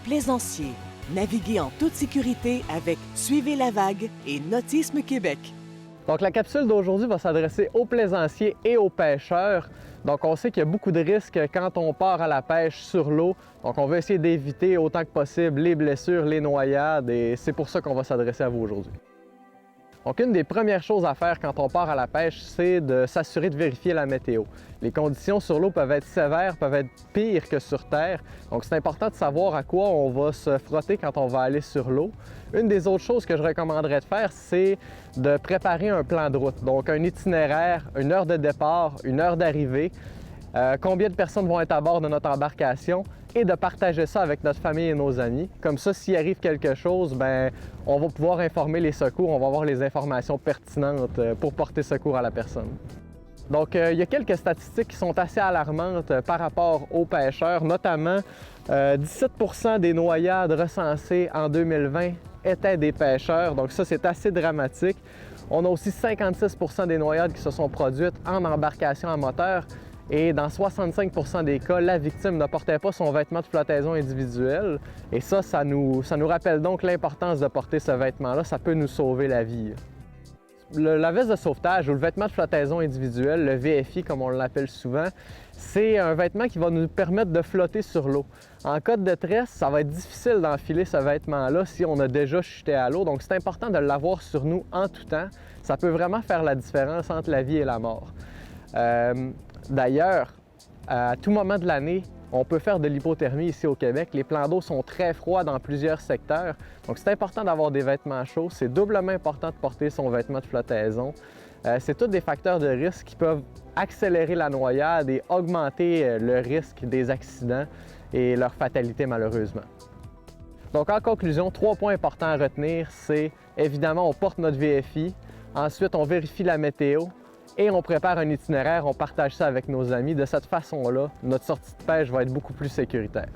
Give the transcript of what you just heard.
plaisanciers. Naviguez en toute sécurité avec Suivez la vague et Nautisme Québec. Donc la capsule d'aujourd'hui va s'adresser aux plaisanciers et aux pêcheurs. Donc on sait qu'il y a beaucoup de risques quand on part à la pêche sur l'eau. Donc on va essayer d'éviter autant que possible les blessures, les noyades et c'est pour ça qu'on va s'adresser à vous aujourd'hui. Donc une des premières choses à faire quand on part à la pêche, c'est de s'assurer de vérifier la météo. Les conditions sur l'eau peuvent être sévères, peuvent être pires que sur terre. Donc c'est important de savoir à quoi on va se frotter quand on va aller sur l'eau. Une des autres choses que je recommanderais de faire, c'est de préparer un plan de route. Donc un itinéraire, une heure de départ, une heure d'arrivée, combien de personnes vont être à bord de notre embarcation et de partager ça avec notre famille et nos amis. Comme ça, s'il arrive quelque chose, on va pouvoir informer les secours, on va avoir les informations pertinentes pour porter secours à la personne. Donc, il y a quelques statistiques qui sont assez alarmantes par rapport aux pêcheurs, notamment 17 % des noyades recensées en 2020 étaient des pêcheurs, donc ça c'est assez dramatique. On a aussi 56 % des noyades qui se sont produites en embarcation à moteur. Et dans 65 % des cas, la victime ne portait pas son vêtement de flottaison individuel. Et ça nous rappelle donc l'importance de porter ce vêtement-là. Ça peut nous sauver la vie. La veste de sauvetage ou le vêtement de flottaison individuel, le VFI comme on l'appelle souvent, c'est un vêtement qui va nous permettre de flotter sur l'eau. En cas de détresse, ça va être difficile d'enfiler ce vêtement-là si on a déjà chuté à l'eau. Donc c'est important de l'avoir sur nous en tout temps. Ça peut vraiment faire la différence entre la vie et la mort. D'ailleurs, à tout moment de l'année, on peut faire de l'hypothermie ici au Québec. Les plans d'eau sont très froids dans plusieurs secteurs. Donc, c'est important d'avoir des vêtements chauds. C'est doublement important de porter son vêtement de flottaison. C'est tous des facteurs de risque qui peuvent accélérer la noyade et augmenter le risque des accidents et leur fatalité malheureusement. Donc, en conclusion, 3 points importants à retenir, c'est évidemment, on porte notre VFI. Ensuite, on vérifie la météo. Et on prépare un itinéraire, on partage ça avec nos amis. De cette façon-là, notre sortie de pêche va être beaucoup plus sécuritaire.